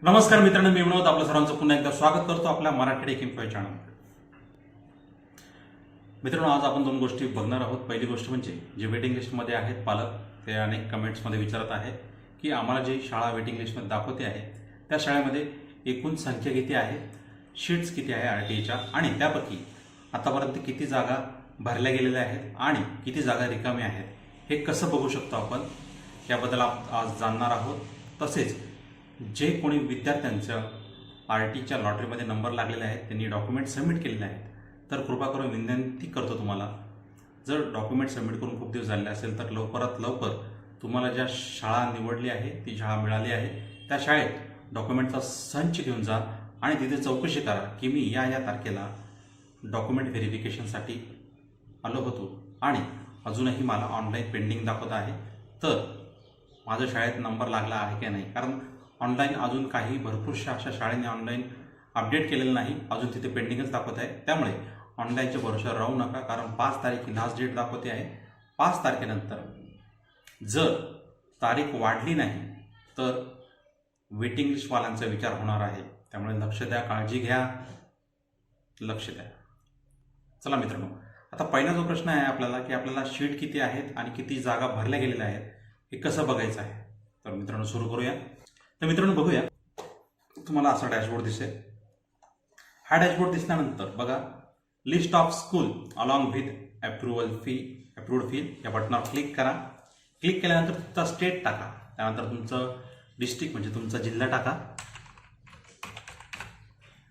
नमस्कार मित्रांनो, मी विनोद आपल्या सर्वांचं पुन्हा एकदा स्वागत करतो आपल्या मराठी टेक इन्फो चॅनल. मित्रांनो, आज आपण दोन गोष्टी बघणार आहोत. पहिली गोष्ट म्हणजे जे वेटिंग लिस्टमध्ये आहेत पालक, ते अनेक कमेंट्समध्ये विचारत आहे की आम्हाला जी शाळा वेटिंग लिस्टमध्ये दाखवते आहे त्या शाळेमध्ये एकूण संख्या किती आहे, शीट्स किती आहे RTEच्या, आणि त्यापैकी आतापर्यंत किती जागा भरल्या गेलेल्या आहेत आणि किती जागा रिकाम्या आहेत हे कसं बघू शकतो आपण, याबद्दल आज जाणणार आहोत. तसेच जे कोणी विद्यार्थ्यांच्या RTEच्या लॉटरीमध्ये नंबर लागलेले आहेत त्यांनी डॉक्युमेंट सबमिट केलेले आहेत, तर कृपा करून विनंती करतो तुम्हाला, जर डॉक्युमेंट सबमिट करून खूप दिवस झाले असेल तर लवकरात लवकर तुम्हाला ज्या शाळा निवडली आहे, ती शाळा मिळाली आहे, त्या शाळेत डॉक्युमेंटचा संच घेऊन जा आणि तिथे चौकशी करा की मी या तारखेला डॉक्युमेंट व्हेरिफिकेशनसाठी आलो होतो आणि अजूनही मला ऑनलाईन पेंडिंग दाखवत आहे, तर माझ्या शाळेत नंबर लागला आहे की नाही. कारण ऑनलाईन अजून काही भरपूरशा अशा शाळेने ऑनलाईन अपडेट केलेलं नाही, अजून तिथे पेंडिंगच दाखवत आहे. त्यामुळे ऑनलाईनच्या भरोश्यावर राहू नका, कारण 5 तारीख ही लास्ट डेट दाखवते आहे. 5 तारखेनंतर जर तारीख वाढली नाही तर वेटिंग लिस्टवाल्यांचा विचार होणार आहे. त्यामुळे लक्ष द्या, काळजी घ्या, लक्ष द्या. चला मित्रांनो, आता पहिला जो प्रश्न आहे आपल्याला की आपल्याला शीट किती आहेत आणि किती जागा भरल्या गेलेल्या आहेत हे कसं बघायचं आहे. तर मित्रांनो, सुरू करूया. तर मित्रांनो, बघूया. तुम्हाला असा डॅशबोर्ड दिसेल. हा डॅशबोर्ड दिसल्यानंतर बघा, list of school along with approved fee या बटनावर क्लिक करा. क्लिक केल्यानंतर तुमचा स्टेट टाका, त्यानंतर तुमचं डिस्ट्रिक्ट म्हणजे तुमचा जिल्हा टाका.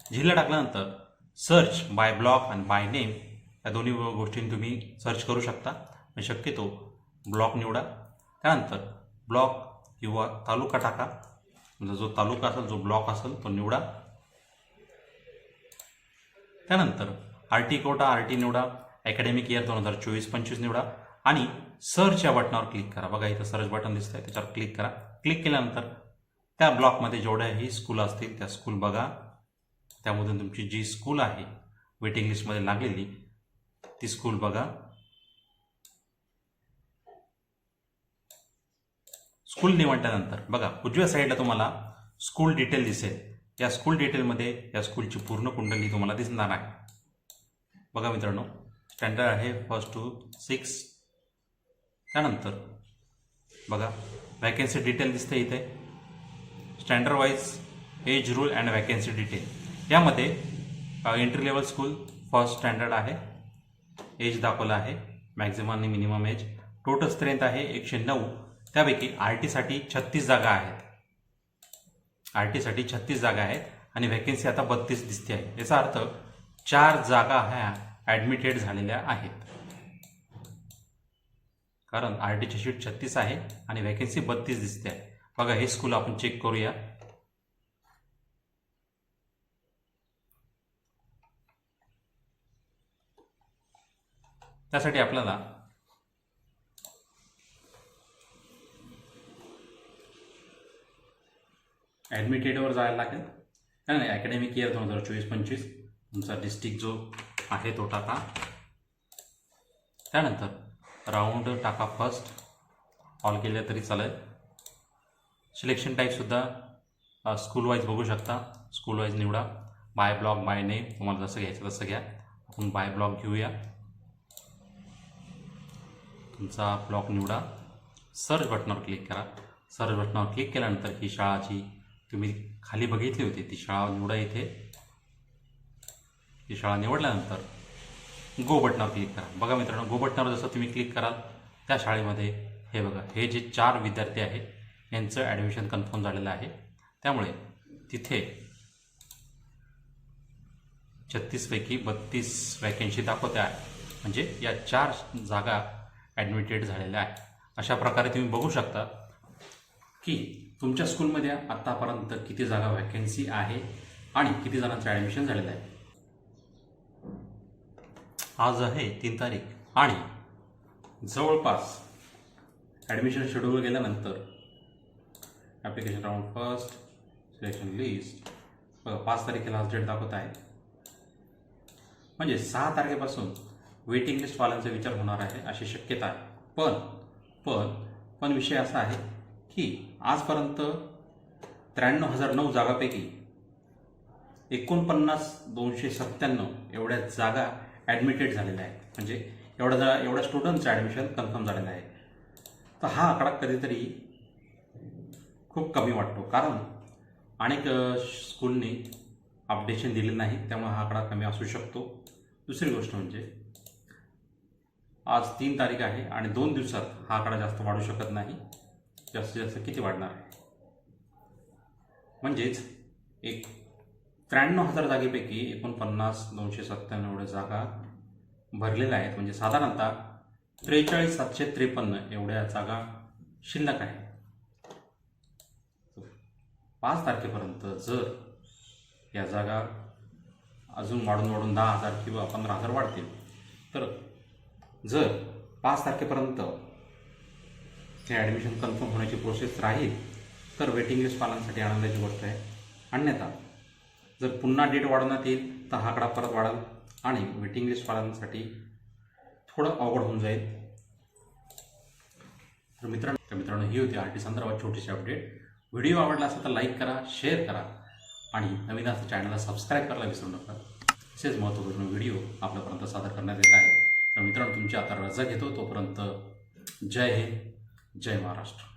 जिल्हा टाकल्यानंतर सर्च बाय ब्लॉक आणि बाय नेम या दोन्ही गोष्टींनी तुम्ही सर्च करू शकता. शक्यतो ब्लॉक निवडा. त्यानंतर ब्लॉक किंवा तालुका टाका. म्हणजे जो तालुका असेल, जो ब्लॉक असेल तो निवडा. त्यानंतर RTE कोटा RTE निवडा. अकॅडमिक इयर 2024-25 निवडा आणि सर्च या बटनावर क्लिक करा. बघा, इथं सर्च बटन दिसतंय, त्याच्यावर क्लिक करा. क्लिक केल्यानंतर त्या ब्लॉकमध्ये जेवढ्याही स्कूल असतील त्या स्कूल बघा. त्यामधून तुमची जी स्कूल आहे वेटिंग लिस्टमध्ये लागलेली ती स्कूल बघा. स्कूल निवडल्यानंतर बघा, उजव्या साईडला तुम्हाला स्कूल डिटेल दिसेल. या स्कूल डिटेलमध्ये या स्कूलची पूर्ण कुंडली तुम्हाला दिसणार आहे. बघा मित्रांनो, स्टँडर्ड आहे 1st to 6. त्यानंतर बघा, वॅकन्सी डिटेल दिसते इथे. Standard wise age rule and vacancy detail. यामध्ये entry level school 1st standard आहे. एज दाखवला आहे, मॅक्झिमम आणि मिनिमम एज. टोटल स्ट्रेंथ आहे 109. त्यापैकी RTसाठी 36 जागा आहेत. RTसाठी 36 जागा आहेत आणि व्हॅकन्सी आता 32 दिसते आहे. याचा अर्थ 4 जागा ह्या ॲडमिटेड झालेल्या आहेत. कारण RTची शीट 36 आहे आणि व्हॅकन्सी 32 दिसते आहे. बघा, हे स्कूल आपण चेक करूया. त्यासाठी आपल्याला ॲडमिटेडवर जायला लागेल. नाही, अकॅडमिक इयर 2024-25 तुमचा डिस्ट्रिक्ट जो आहे तो टाका. त्यानंतर राऊंड टाका. फर्स्ट ऑल केले तरी चालेल. सिलेक्शन टाईपसुद्धा स्कूल वाईज बघू शकता. स्कूल वाईज निवडा. बाय ब्लॉक बाय नेम तुम्हाला जसं घ्यायचं तसं घ्या. आपण बाय ब्लॉक घेऊया. तुमचा ब्लॉक निवडा. सर्च बटनावर क्लिक करा. सर्च बटनावर क्लिक केल्यानंतर ही शाळाची तुम्ही खाली बघितली होती ती शाळा निवडा. इथे ही शाळा निवडल्यानंतर गो बटनावर क्लिक करा. बघा मित्रांनो, गो बटनावर जसं तुम्ही क्लिक कराल त्या शाळेमध्ये हे बघा, हे जे 4 विद्यार्थी आहेत यांचं ॲडमिशन कन्फर्म झालेलं आहे. त्यामुळे तिथे 36 पैकी 32 वॅकन्सी दाखवते आहे. म्हणजे या 4 जागा ॲडमिटेड झालेल्या आहेत. अशा प्रकारे तुम्ही बघू शकता की तुमच्या स्कूलमध्ये आतापर्यंत किती जागा व्हॅकन्सी आहे आणि किती जणांचं ॲडमिशन झालेलं आहे. आज आहे 3 तारीख आणि जवळपास ॲडमिशन शेड्यूल गेल्यानंतर application round first selection list 5 तारखेला लास्ट डेट दाखवत आहे. म्हणजे 6 तारखेपासून वेटिंग लिस्टवाल्यांचा विचार होणार आहे अशी शक्यता आहे. पण विषय असा आहे की आजपर्यंत 93,009 जागापैकी 49,297 एवढ्या जागा ॲडमिटेड झालेल्या आहेत. म्हणजे एवढ्या स्टुडंटचं ॲडमिशन कन्फर्म झालेलं आहे. तर हा आकडा कधीतरी खूप कमी वाटतो, कारण अनेक स्कूलनी अपडेशन दिले नाही, त्यामुळे हा आकडा कमी असू शकतो. दुसरी गोष्ट म्हणजे आज 3 तारीख आहे आणि 2 दिवसात हा आकडा जास्त वाढू शकत नाही. जास्तीत जास्त किती वाढणार आहे? म्हणजेच 93,000 जागेपैकी 49,297 एवढ्या जागा भरलेल्या आहेत. म्हणजे साधारणतः 43,753 एवढ्या जागा शिल्लक आहेत. 5 तारखेपर्यंत जर या जागा अजून वाढून 10,000 किंवा 15,000 वाढतील, तर जर 5 तारखेपर्यंत हे ॲडमिशन कन्फर्म होण्याची प्रोसेस राहील तर वेटिंग लिस्ट पालनासाठी आनंदाची गोष्ट आहे. अन्यथा जर पुन्हा डेट वाढवण्यात येईल तर हा आकडा परत वाढेल आणि वेटिंग लिस्ट पालनासाठी थोडं अवघड होऊन जाईल. तर मित्रांनो ही होती RT संदर्भात छोटीशी अपडेट. व्हिडिओ आवडला असेल तर लाईक करा, शेअर करा आणि नवीन असं चॅनलला सबस्क्राईब करायला विसरू नका. असेच महत्त्वपूर्ण व्हिडिओ आपल्यापर्यंत सादर करण्यात येत आहे. तर मित्रांनो, तुमची आता रजा घेतो. तोपर्यंत जय हिंद, जय महाराष्ट्र.